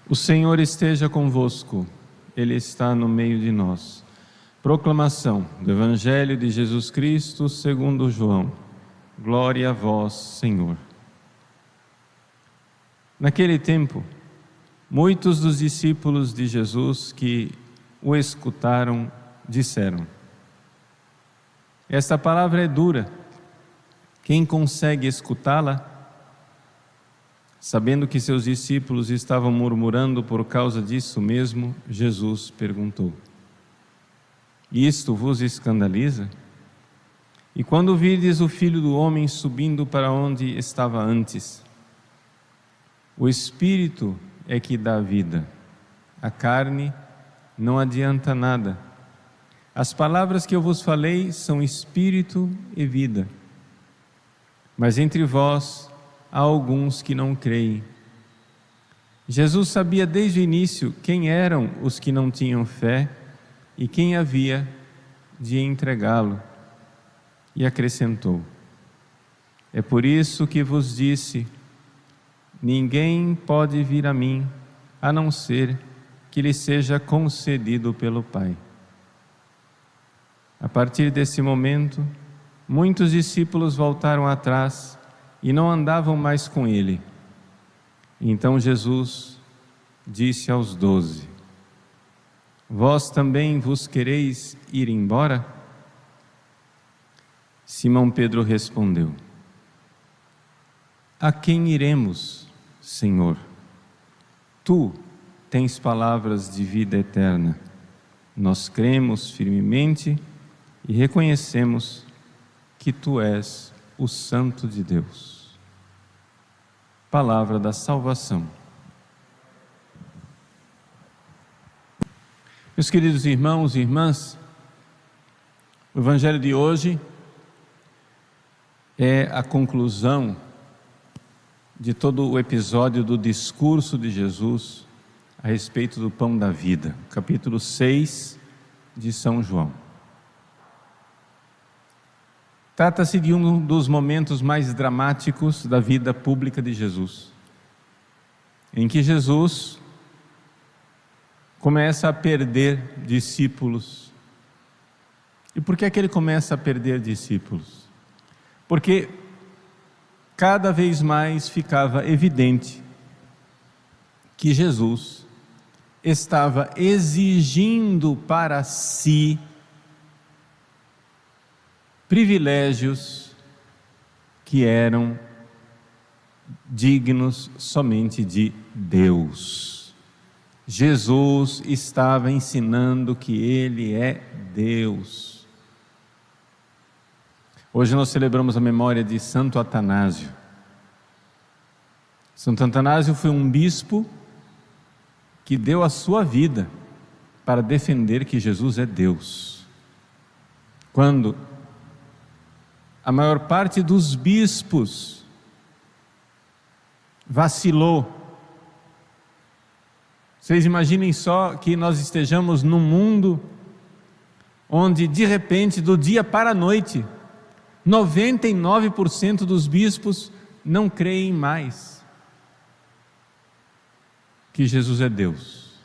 O Senhor esteja convosco, Ele está no meio de nós. Proclamação do Evangelho de Jesus Cristo segundo João. Glória a vós, Senhor. Naquele tempo, muitos dos discípulos de Jesus que o escutaram disseram: esta palavra é dura, quem consegue escutá-la? Sabendo que seus discípulos estavam murmurando por causa disso mesmo, Jesus perguntou: isto vos escandaliza? E quando virdes o Filho do Homem subindo para onde estava antes? O Espírito é que dá vida, a carne não adianta nada. As palavras que eu vos falei são Espírito e vida. Mas entre vós há alguns que não creem. Jesus sabia desde o início quem eram os que não tinham fé e quem havia de entregá-lo. E acrescentou: é por isso que vos disse, ninguém pode vir a mim, a não ser que lhe seja concedido pelo Pai. A partir desse momento, muitos discípulos voltaram atrás e não andavam mais com ele. Então Jesus disse aos 12: vós também vos quereis ir embora? Simão Pedro respondeu: a quem iremos, Senhor? Tu tens palavras de vida eterna. Nós cremos firmemente e reconhecemos que tu és o Santo de Deus. Palavra da salvação. Meus queridos irmãos e irmãs, o Evangelho de hoje é a conclusão de todo o episódio do discurso de Jesus a respeito do pão da vida, capítulo 6 de São João. Trata-se de um dos momentos mais dramáticos da vida pública de Jesus, em que Jesus começa a perder discípulos. E por que é que ele começa a perder discípulos? Porque cada vez mais ficava evidente que Jesus estava exigindo para si privilégios que eram dignos somente de Deus. Jesus estava ensinando que Ele é Deus. Hoje nós celebramos a memória de Santo Atanásio. Santo Atanásio foi um bispo que deu a sua vida para defender que Jesus é Deus. Quando a maior parte dos bispos vacilou. Vocês imaginem só que nós estejamos num mundo onde de repente, do dia para a noite, 99% dos bispos não creem mais que Jesus é Deus.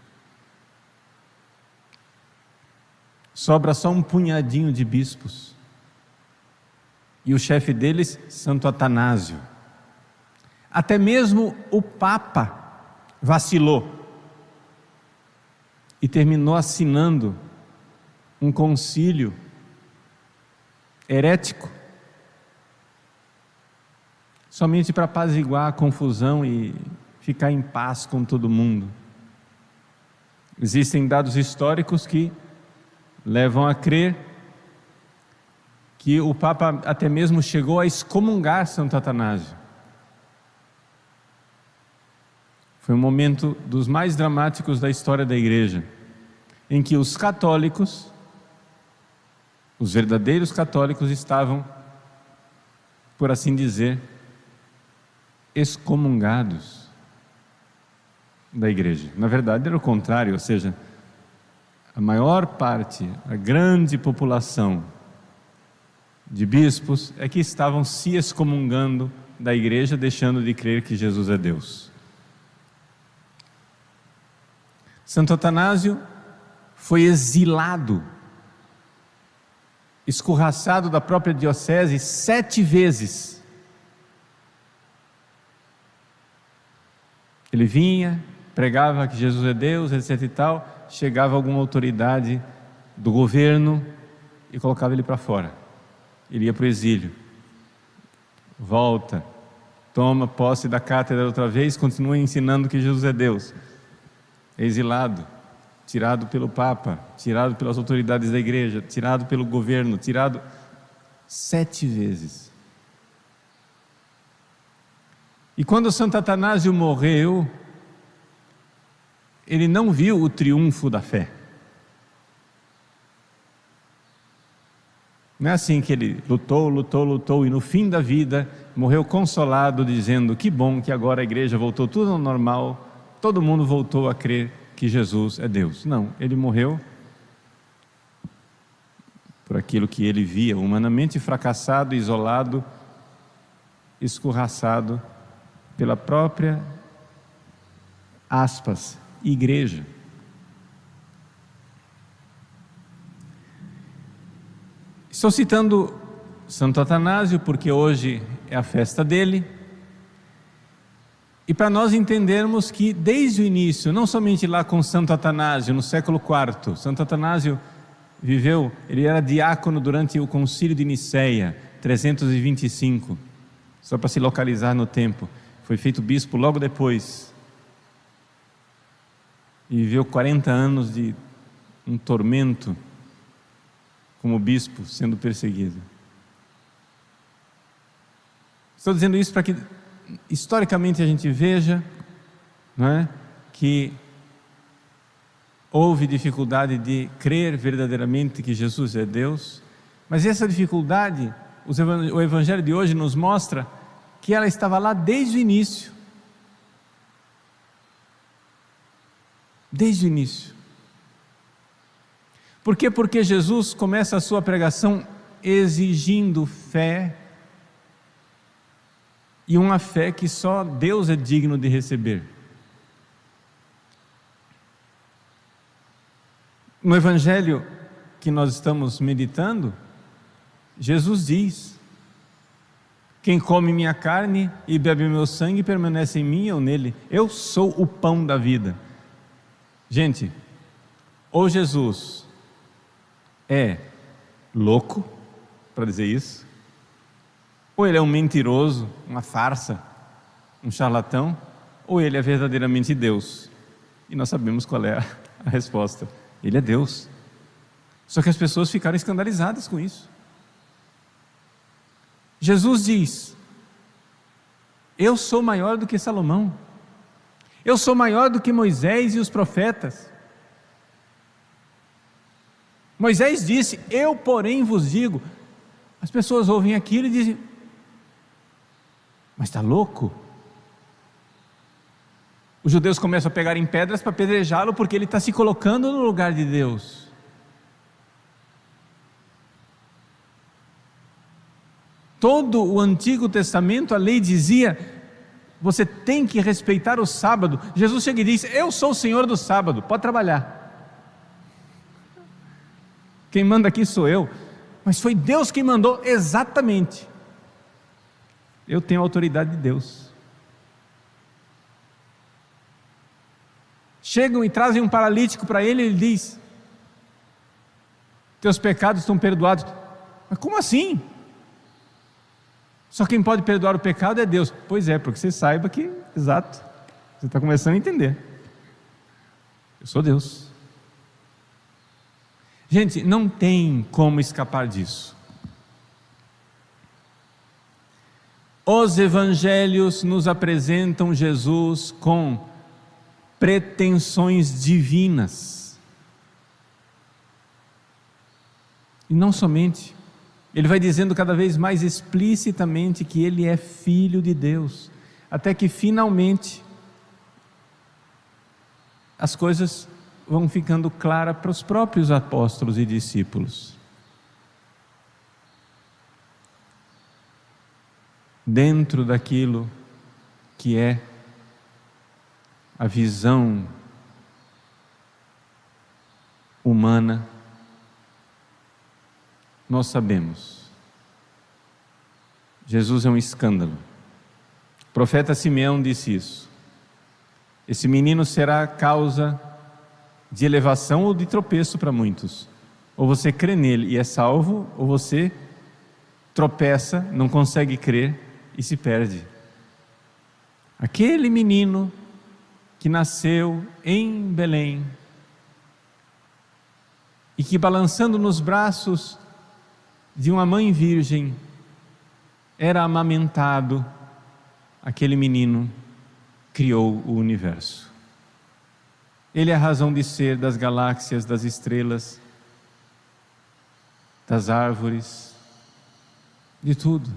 Sobra só um punhadinho de bispos. E o chefe deles, Santo Atanásio. Até mesmo o Papa vacilou e terminou assinando um concílio herético, somente para apaziguar a confusão e ficar em paz com todo mundo. Existem dados históricos que levam a crer que o Papa até mesmo chegou a excomungar Santo Atanásio. Foi um momento dos mais dramáticos da história da Igreja, em que os católicos, os verdadeiros católicos, estavam, por assim dizer, excomungados da Igreja. Na verdade era o contrário, ou seja, a maior parte, a grande população de bispos é que estavam se excomungando da Igreja, deixando de crer que Jesus é Deus. Santo Atanásio foi exilado, escorraçado da própria diocese 7 vezes. Ele vinha, pregava que Jesus é Deus, etc e tal, chegava alguma autoridade do governo e colocava ele para fora. Ele ia para o exílio. Volta, toma posse da cátedra outra vez, continua ensinando que Jesus é Deus. É exilado, tirado pelo Papa, tirado pelas autoridades da igreja, tirado pelo governo, tirado 7 vezes. E quando Santo Atanásio morreu, ele não viu o triunfo da fé. Não é assim que ele lutou e no fim da vida morreu consolado, dizendo: que bom que agora a igreja voltou tudo ao normal, todo mundo voltou a crer que Jesus é Deus. Não, ele morreu por aquilo que ele via, humanamente fracassado, isolado, escorraçado pela própria, aspas, igreja. Estou citando Santo Atanásio porque hoje é a festa dele, e para nós entendermos que desde o início, não somente lá com Santo Atanásio, no século IV, Santo Atanásio viveu, ele era diácono durante o concílio de Nicéia, 325, só para se localizar no tempo, foi feito bispo logo depois, e viveu 40 anos de um tormento, como bispo, sendo perseguido. Estou dizendo isso para que historicamente a gente veja, não é, que houve dificuldade de crer verdadeiramente que Jesus é Deus, mas essa dificuldade, o Evangelho de hoje nos mostra que ela estava lá desde o início. Desde o início. Por quê? Porque Jesus começa a sua pregação exigindo fé, e uma fé que só Deus é digno de receber. No Evangelho que nós estamos meditando, Jesus diz: quem come minha carne e bebe meu sangue permanece em mim e eu nele. Eu sou o pão da vida. Gente, ou Jesus é louco para dizer isso, ou ele é um mentiroso, uma farsa, um charlatão, ou ele é verdadeiramente Deus. E nós sabemos qual é a resposta: ele é Deus. Só que as pessoas ficaram escandalizadas com isso. Jesus diz: eu sou maior do que Salomão, eu sou maior do que Moisés e os profetas. Moisés disse: eu porém vos digo. As pessoas ouvem aquilo e dizem: mas está louco? Os judeus começam a pegar em pedras para apedrejá-lo porque ele está se colocando no lugar de Deus. Todo o Antigo Testamento, a lei dizia: você tem que respeitar o sábado. Jesus chega e diz: eu sou o Senhor do sábado, pode trabalhar. Quem manda aqui sou eu. Mas foi Deus quem mandou, exatamente. Eu tenho a autoridade de Deus. Chegam e trazem um paralítico para ele, ele diz: teus pecados estão perdoados. Mas como assim? Só quem pode perdoar o pecado é Deus. Pois é, porque você saiba que, exato, você está começando a entender. Eu sou Deus. Gente, não tem como escapar disso. Os evangelhos nos apresentam Jesus com pretensões divinas. E não somente, ele vai dizendo cada vez mais explicitamente que ele é filho de Deus, até que finalmente as coisas vão ficando claras para os próprios apóstolos e discípulos. Dentro daquilo que é a visão humana, nós sabemos. Jesus é um escândalo. O profeta Simeão disse isso. Esse menino será causa de elevação ou de tropeço para muitos. Ou você crê nele e é salvo, ou você tropeça, não consegue crer e se perde. Aquele menino que nasceu em Belém e que, balançando nos braços de uma mãe virgem, era amamentado, aquele menino criou o universo. Ele é a razão de ser das galáxias, das estrelas, das árvores, de tudo.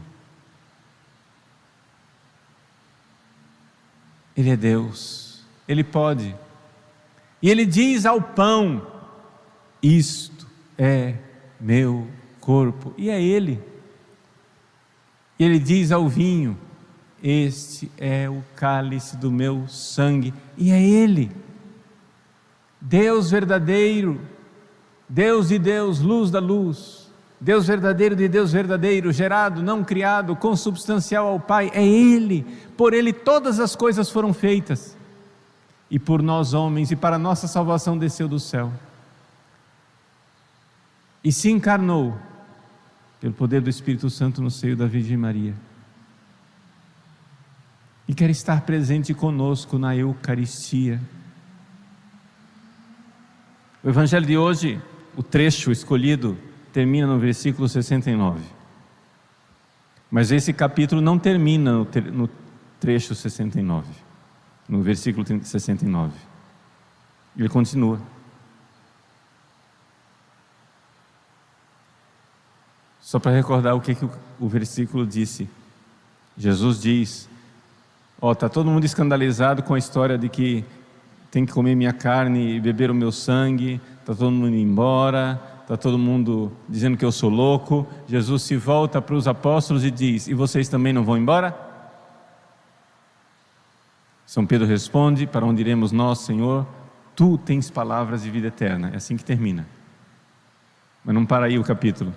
Ele é Deus, Ele pode. E Ele diz ao pão: isto é meu corpo. E é Ele. E Ele diz ao vinho: este é o cálice do meu sangue. E é Ele. Deus verdadeiro, Deus de Deus, luz da luz, Deus verdadeiro de Deus verdadeiro, gerado, não criado, consubstancial ao Pai, é Ele. Por Ele todas as coisas foram feitas, e por nós homens, e para nossa salvação desceu do céu, e se encarnou, pelo poder do Espírito Santo no seio da Virgem Maria, e quer estar presente conosco na Eucaristia. O Evangelho de hoje, o trecho escolhido, termina no versículo 69. Mas esse capítulo não termina no trecho 69, no versículo 69. Ele continua. Só para recordar o que o versículo disse. Jesus diz: está todo mundo escandalizado com a história de que tem que comer minha carne e beber o meu sangue, está todo mundo indo embora, está todo mundo dizendo que eu sou louco. Jesus se volta para os apóstolos e diz: e vocês também não vão embora? São Pedro responde: para onde iremos nós, Senhor? Tu tens palavras de vida eterna. É assim que termina. Mas não para aí o capítulo.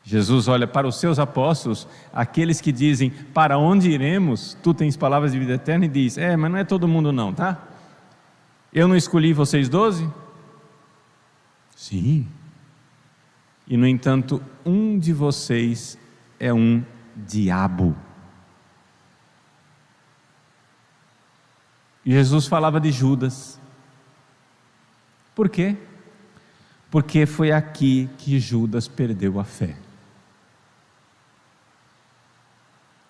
Jesus olha para os seus apóstolos, aqueles que dizem: para onde iremos? Tu tens palavras de vida eterna, e diz: mas não é todo mundo não, tá? Eu não escolhi vocês 12? Sim. E no entanto, um de vocês é um diabo. E Jesus falava de Judas. Por quê? Porque foi aqui que Judas perdeu a fé.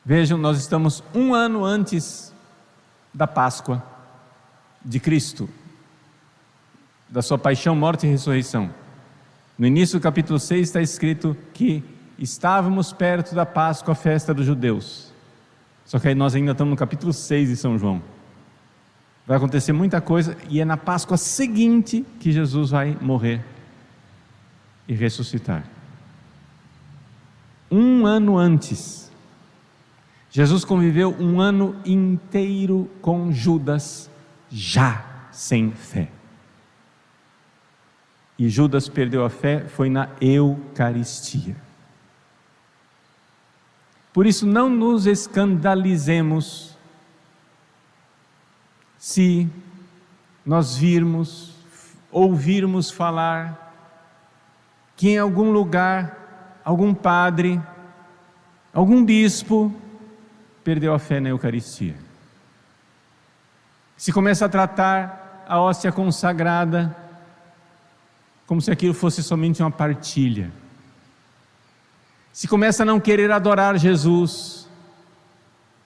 Vejam, nós estamos 1 ano antes da Páscoa de Cristo, da sua paixão, morte e ressurreição. No início do capítulo 6 está escrito que estávamos perto da Páscoa, a festa dos judeus. Só que aí nós ainda estamos no capítulo 6 de São João. Vai acontecer muita coisa, e é na Páscoa seguinte que Jesus vai morrer e ressuscitar. 1 ano antes. Jesus conviveu 1 ano inteiro com Judas, já sem fé. E Judas perdeu a fé, foi na Eucaristia. Por isso, não nos escandalizemos se nós ouvirmos falar que em algum lugar, algum padre, algum bispo perdeu a fé na Eucaristia. Se começa a tratar a hóstia consagrada como se aquilo fosse somente uma partilha. Se começa a não querer adorar Jesus,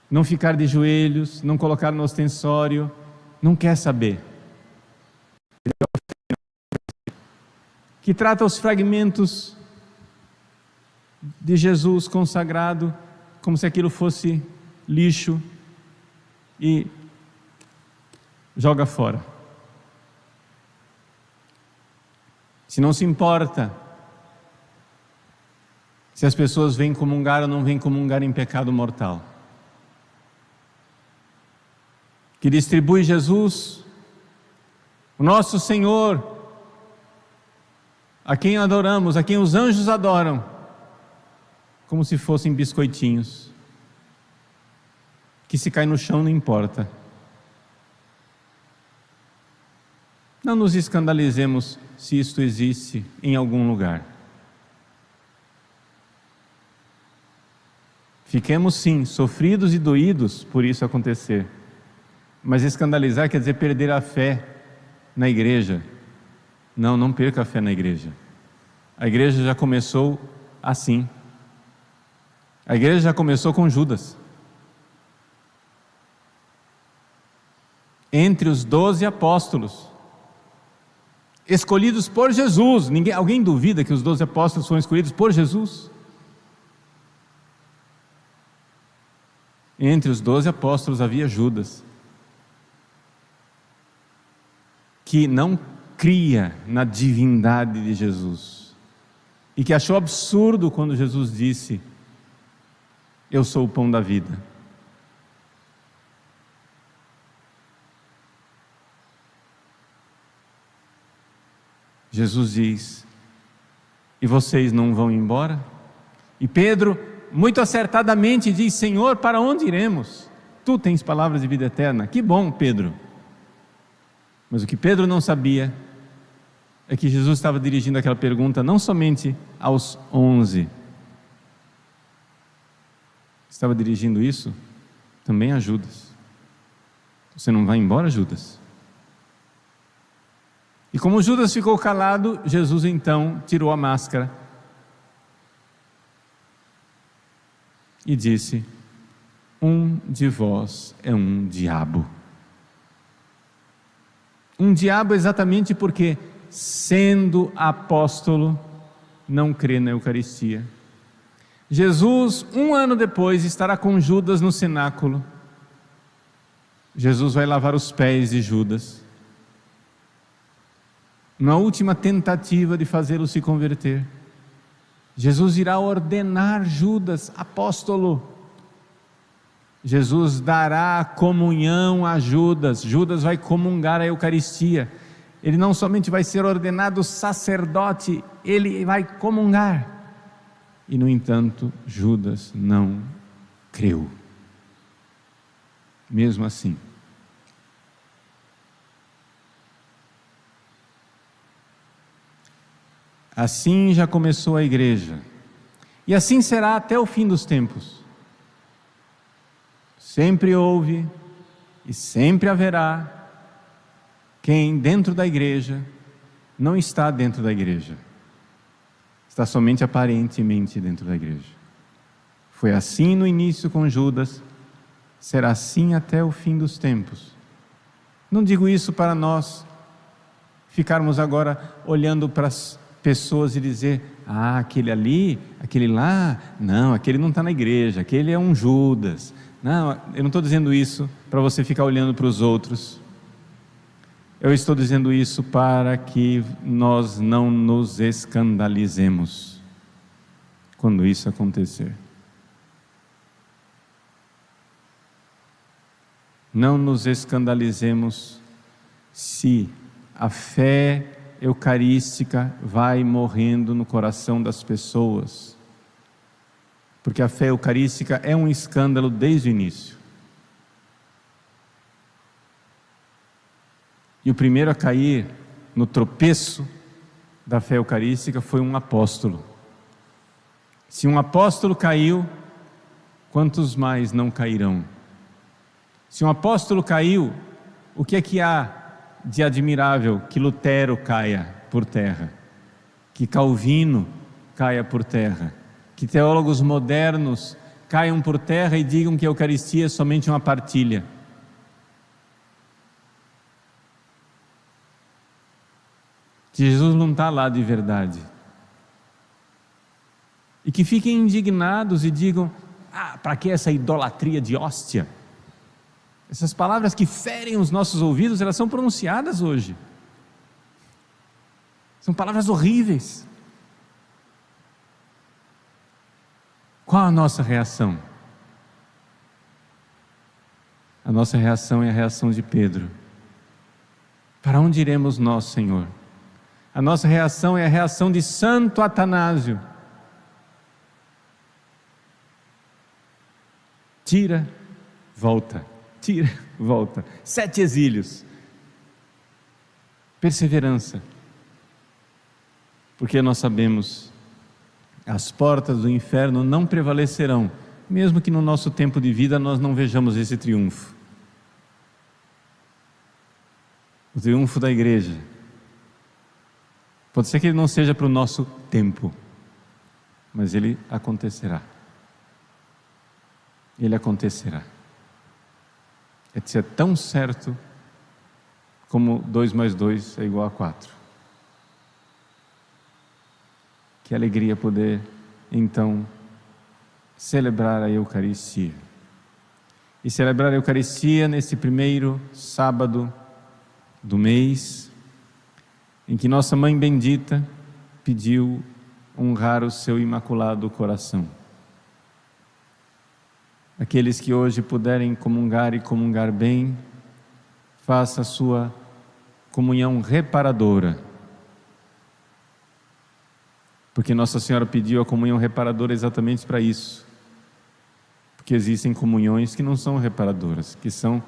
não ficar de joelhos, não colocar no ostensório, não quer saber. Que trata os fragmentos de Jesus consagrado como se aquilo fosse lixo e joga fora. Se não se importa se as pessoas vêm comungar ou não vêm comungar em pecado mortal. Que distribui Jesus O nosso Senhor, a quem adoramos, a quem os anjos adoram, como se fossem biscoitinhos, que se cai no chão não importa. Não nos escandalizemos se isto existe em algum lugar. Fiquemos sim, sofridos e doídos por isso acontecer. Mas escandalizar quer dizer perder a fé na igreja. Não, não perca a fé na igreja. A igreja já começou assim. A igreja já começou com Judas. Entre os 12 apóstolos, escolhidos por Jesus. Alguém duvida que os 12 apóstolos foram escolhidos por Jesus? Entre os 12 apóstolos havia Judas, que não cria na divindade de Jesus, e que achou absurdo quando Jesus disse: eu sou o pão da vida. Jesus diz: e vocês não vão embora? E Pedro, muito acertadamente, diz: Senhor, para onde iremos? Tu tens palavras de vida eterna. Que bom, Pedro. Mas o que Pedro não sabia é que Jesus estava dirigindo aquela pergunta não somente aos 11, estava dirigindo isso também a Judas. Você não vai embora, Judas? E como Judas ficou calado, Jesus então tirou a máscara e disse: um de vós é um diabo. Um diabo exatamente porque, sendo apóstolo, não crê na Eucaristia. Jesus, 1 ano depois, estará com Judas no cenáculo. Jesus vai lavar os pés de Judas, na última tentativa de fazê-lo se converter. Jesus irá ordenar Judas apóstolo. Jesus dará a comunhão a Judas. Judas vai comungar a Eucaristia. Ele não somente vai ser ordenado sacerdote, ele vai comungar. E no entanto, Judas não creu. Mesmo assim, assim já começou a igreja, e assim será até o fim dos tempos. Sempre houve e sempre haverá quem dentro da igreja não está dentro da igreja, está somente aparentemente dentro da igreja. Foi assim no início com Judas, será assim até o fim dos tempos. Não digo isso para nós ficarmos agora olhando para as pessoas e dizer: ah, aquele ali, aquele lá, não, aquele não está na igreja, aquele é um Judas. Não, eu não estou dizendo isso para você ficar olhando para os outros. Eu estou dizendo isso para que nós não nos escandalizemos quando isso acontecer. Não nos escandalizemos se a fé eucarística vai morrendo no coração das pessoas, porque a fé eucarística é um escândalo desde o início. E o primeiro a cair no tropeço da fé eucarística foi um apóstolo. Se um apóstolo caiu, quantos mais não cairão? Se um apóstolo caiu, o que é que há de admirável que Lutero caia por terra, que Calvino caia por terra, que teólogos modernos caiam por terra e digam que a Eucaristia é somente uma partilha? Que Jesus não está lá de verdade. E que fiquem indignados e digam: ah, para que essa idolatria de hóstia? Essas palavras que ferem os nossos ouvidos, elas são pronunciadas hoje. São palavras horríveis. Qual a nossa reação? A nossa reação é a reação de Pedro. Para onde iremos nós, Senhor? A nossa reação é a reação de Santo Atanásio. Tira, volta. Tira, volta. 7 exílios. Perseverança. Porque nós sabemos, as portas do inferno não prevalecerão, mesmo que no nosso tempo de vida nós não vejamos esse triunfo. O triunfo da igreja. Pode ser que ele não seja para o nosso tempo, mas ele acontecerá. Ele acontecerá. É tão certo como 2 mais 2 é igual a 4. Que alegria poder, então, celebrar a Eucaristia. E celebrar a Eucaristia nesse primeiro sábado do mês, em que nossa Mãe Bendita pediu honrar o seu Imaculado Coração. Aqueles que hoje puderem comungar e comungar bem, faça a sua comunhão reparadora. Porque Nossa Senhora pediu a comunhão reparadora exatamente para isso. Porque existem comunhões que não são reparadoras, que são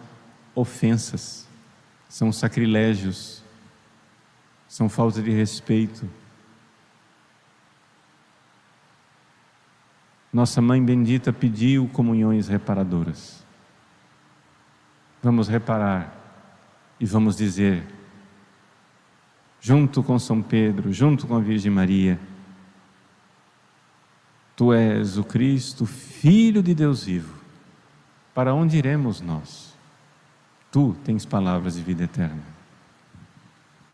ofensas, são sacrilégios, são falta de respeito. Nossa Mãe Bendita pediu comunhões reparadoras. Vamos reparar e vamos dizer, junto com São Pedro, junto com a Virgem Maria: Tu és o Cristo, Filho de Deus vivo. Para onde iremos nós? Tu tens palavras de vida eterna.